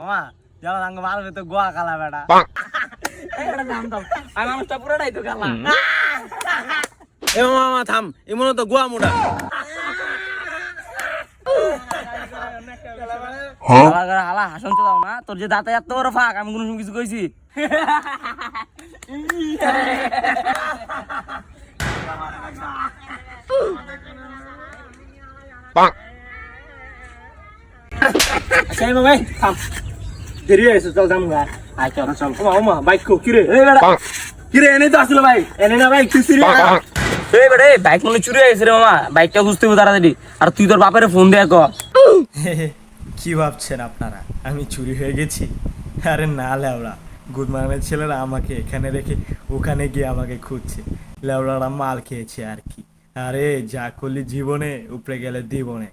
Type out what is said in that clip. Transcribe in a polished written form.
মামা যাও আঙ্গ মারবে তো গোয়া কালা বেটা এটা দাম দাম আর মানুষটা পুরোটাই তো কালা এ মামা থাম এমন তো গোয়া মুড়া হালা হাসন দাও না তোর যে দাঁতে এত বড় ফাঁক আমি কোনো কিছু কইছি আচ্ছা ভাই থাম দেরি হয়েছে চল যাম গা আচ্ছা চল মামা বাইক কো কিরে কিরে এনে তো আসলো ভাই এনে না ভাই তুই সিরিয়াস এই বেটা বাইক মনে চুরি হয়েছে রে মামা বাইকটা খুঁজতে হবে তাড়াতাড়ি আর তুই তোর বাপের ফোন দিয়ে কর কি ভাবছেন আপনারা আমি চুরি হয়ে গেছি? আরে না লেওড়া, গুদমানের ছেলেরা আমাকে এখানে রেখে ওখানে গিয়ে আমাকে খুঁজছে। লেওড়ারা মাল খেয়েছে আর কি। আরে যা করলি জীবনে উপরে গেলে জীবনে।